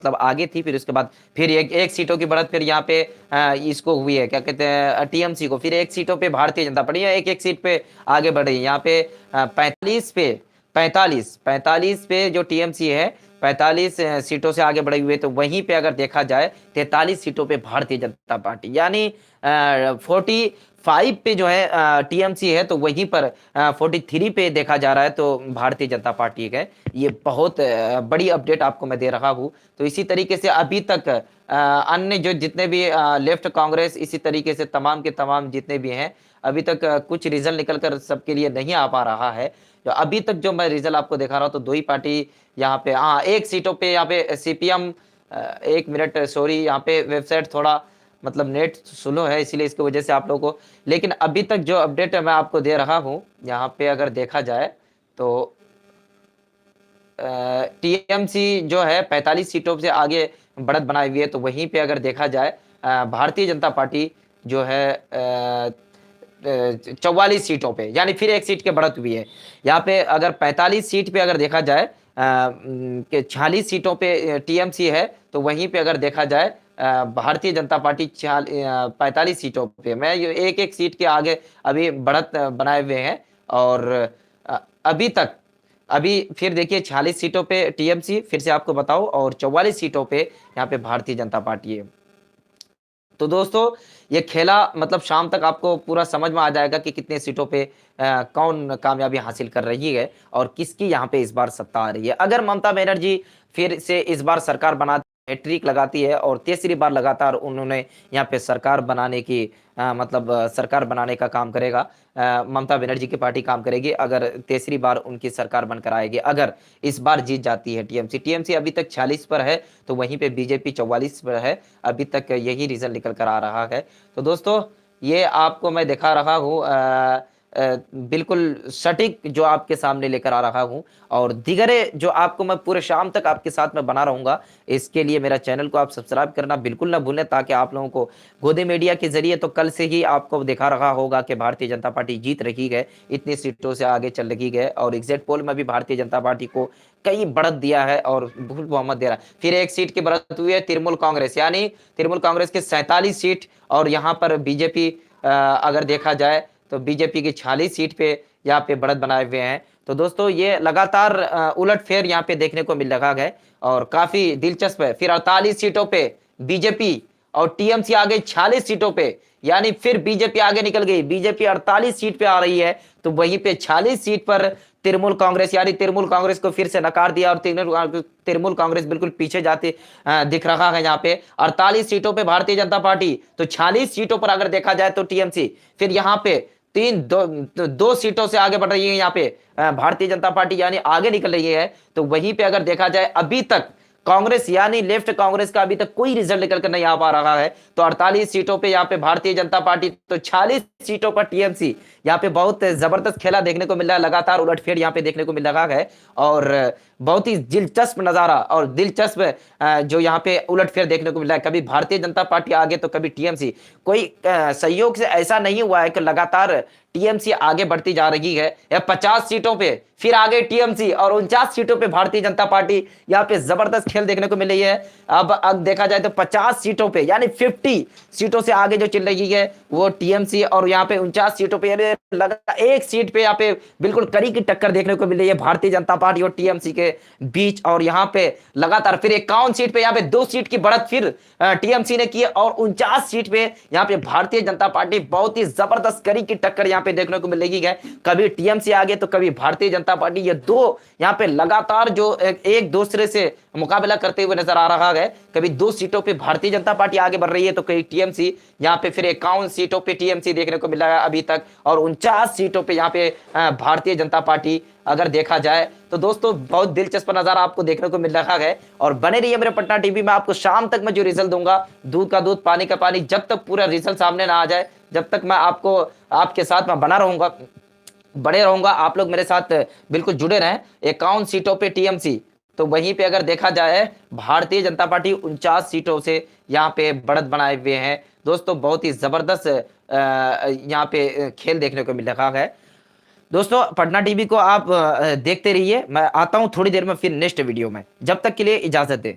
मतलब आगे थी, फिर उसके बाद फिर एक सीटों की बढ़त फिर यहाँ पे इसको हुई है, क्या कहते हैं, टीएमसी को, फिर एक सीटों पे भारतीय जनता पार्टी एक एक सीट पे आगे बढ़ रही है। यहाँ पे 45 पे जो टीएमसी है 45 सीटों से आगे बढ़े हुए, तो वहीं पे अगर देखा जाए 43 सीटों पे भारतीय जनता पार्टी, यानी 45 पे जो है टीएमसी है, तो वहीं पर 43 पे देखा जा रहा है तो भारतीय जनता पार्टी है। ये बहुत बड़ी अपडेट आपको मैं दे रहा हूँ। तो इसी तरीके से अभी तक अन्य जो जितने भी लेफ्ट कांग्रेस, इसी तरीके से तमाम के तमाम जितने भी हैं, अभी तक कुछ रिजल्ट निकल कर सबके लिए नहीं आ पा रहा है। जो अभी तक जो मैं रिजल्ट आपको दिखा रहा हूँ, तो दो ही पार्टी यहाँ पे, हाँ, एक सीटों पे यहाँ पे सीपीएम, एक मिनट सॉरी, यहाँ पे वेबसाइट थोड़ा मतलब नेट स्लो है, इसीलिए इसकी वजह से आप लोगों को, लेकिन अभी तक जो अपडेट मैं आपको दे रहा हूँ, यहाँ पे अगर देखा जाए तो टीएमसी जो है 45 सीटों से आगे बढ़त बनाई हुई है, तो वहीं पे अगर देखा जाए भारतीय जनता पार्टी जो है 44 सीटों पे, यानी फिर एक सीट की बढ़त हुई है। यहाँ पे अगर 45 सीट पे अगर देखा जाए, 46 सीटों पे टीएमसी है, तो वहीं पे अगर देखा जाए भारतीय जनता पार्टी 45 सीटों पे, मैं एक एक सीट के आगे अभी बढ़त बनाए हुए हैं। और अभी तक, अभी फिर देखिए 46 सीटों पे टीएमसी, फिर से आपको बताओ, और 44 सीटों पे यहाँ पे भारतीय जनता पार्टी है। तो दोस्तों ये खेला मतलब शाम तक आपको पूरा समझ में आ जाएगा कि कितने सीटों पे कौन कामयाबी हासिल कर रही है और किसकी यहाँ पे इस बार सत्ता आ रही है। अगर ममता बनर्जी फिर से इस बार सरकार बनाती, हैट्रिक लगाती है और तीसरी बार लगातार उन्होंने यहाँ पे सरकार बनाने की मतलब सरकार बनाने का काम करेगा, ममता बनर्जी की पार्टी काम करेगी अगर तीसरी बार उनकी सरकार बनकर आएगी। अगर इस बार जीत जाती है टीएमसी अभी तक 46 पर है, तो वहीं पे बीजेपी 44 पर है, अभी तक यही रिजल्ट निकल कर आ रहा है। तो दोस्तों ये आपको मैं दिखा रहा हूँ बिल्कुल सटीक जो आपके सामने लेकर आ रहा हूं, और दिगरे जो आपको मैं पूरे शाम तक आपके साथ में बना रहूंगा। इसके लिए मेरा चैनल को आप सब्सक्राइब करना बिल्कुल ना भूलें, ताकि आप लोगों को गोदी मीडिया के जरिए तो कल से ही आपको दिखा रहा होगा कि भारतीय जनता पार्टी जीत रही है, इतनी सीटों से आगे चल रही है, और एग्जिट पोल में भी भारतीय जनता पार्टी को कई बढ़त दिया है और बहुत बहुमत दे रहा है। फिर एक सीट की बढ़त हुई है तृणमूल कांग्रेस, यानी तृणमूल कांग्रेस के 47 सीट, और यहाँ पर बीजेपी अगर देखा जाए तो बीजेपी की 46 सीट पे यहाँ पे बढ़त बनाए हुए हैं। तो दोस्तों ये लगातार उलटफेर यहाँ पे देखने को मिल रहा है और काफी दिलचस्प है। फिर 48 सीटों पे बीजेपी और टीएमसी आगे 46 सीटों पे, यानी फिर बीजेपी आगे निकल गई, बीजेपी 48 सीट पे आ रही है, तो वहीं पे 46 सीट पर तृणमूल कांग्रेस, यानी तृणमूल कांग्रेस को फिर से नकार दिया और तृणमूल कांग्रेस बिल्कुल पीछे जाते दिख रहा है। यहाँ पे 48 सीटों पे भारतीय जनता पार्टी, तो 46 सीटों पर अगर देखा जाए तो टीएमसी, फिर यहाँ पे दो सीटों से आगे बढ़ रही है यहाँ पे भारतीय जनता पार्टी, यानी आगे निकल रही है। तो वहीं पे अगर देखा जाए अभी तक कांग्रेस यानी लेफ्ट कांग्रेस का अभी तक कोई रिजल्ट निकल कर नहीं आ पा रहा है, तो 48 सीटों पे यहाँ पे भारतीय जनता पार्टी, तो 46 सीटों पर टीएमसी। यहाँ पे बहुत जबरदस्त खेला देखने को मिल रहा है, लगातार उलटफेर यहाँ पे देखने को मिल रहा है, और बहुत ही दिलचस्प नजारा और दिलचस्प जो यहाँ पे उलटफेर देखने को मिल रहा है। कभी भारतीय जनता पार्टी आगे तो कभी टीएमसी, कोई संयोग से ऐसा नहीं हुआ है कि लगातार टीएमसी आगे बढ़ती जा रही है। 50 सीटों पे फिर आगे टीएमसी और 49 सीटों पे भारतीय जनता पार्टी, यहाँ पे जबरदस्त खेल देखने को मिल रही है। अब देखा जाए तो 50 सीटों पे यानी 50 सीटों से आगे जो चल रही है वो टीएमसी, और यहाँ पे 49 सीटों पे लगा एक सीट पे यहाँ पे बिल्कुल कड़ी की टक्कर देखने को मिल रही है भारतीय जनता पार्टी और टीएमसी के बीच। और यहाँ पे लगातार फिर 51 सीट पे यहाँ पे 2 सीट की बढ़त फिर टीएमसी ने की, और 49 सीट पे यहाँ पे भारतीय जनता पार्टी, बहुत ही जबरदस्त कड़ी की टक्कर यहाँ पे देखने को मिल रही है। कभी टीएमसी आगे तो कभी भारतीय जनता पार्टी, ये दो यहाँ पे लगातार जो एक दूसरे से मुकाबला करते हुए नजर आ रहा है। कभी 2 सीटों पे भारतीय जनता पार्टी आगे बढ़ रही है तो कभी टीएमसी, यहाँ पे फिर 51 सीटों पे टीएमसी देखने को मिल रहा है अभी तक, और 49 सीटों पे यहाँ पे भारतीय जनता पार्टी अगर देखा जाए। तो दोस्तों बहुत दिलचस्प नजारा आपको देखने को मिल रहा है, और बने रहिए मेरे पटना टीवी में। आपको शाम तक मैं जो रिजल्ट दूंगा, दूध का दूध पानी का पानी, जब तक पूरा रिजल्ट सामने ना आ जाए जब तक मैं आपको आपके साथ में बना रहूंगा, बड़े रहूंगा। आप लोग मेरे साथ बिल्कुल जुड़े रहें। 51 सीटों पे टीएमसी, तो वहीं पे अगर देखा जाए भारतीय जनता पार्टी 49 सीटों से यहाँ पे बढ़त बनाए हुए हैं। दोस्तों बहुत ही जबरदस्त यहाँ पे खेल देखने को मिल रहा है। दोस्तों पटना टीवी को आप देखते रहिए, मैं आता हूं थोड़ी देर में फिर नेक्स्ट वीडियो में। जब तक के लिए इजाजत दें।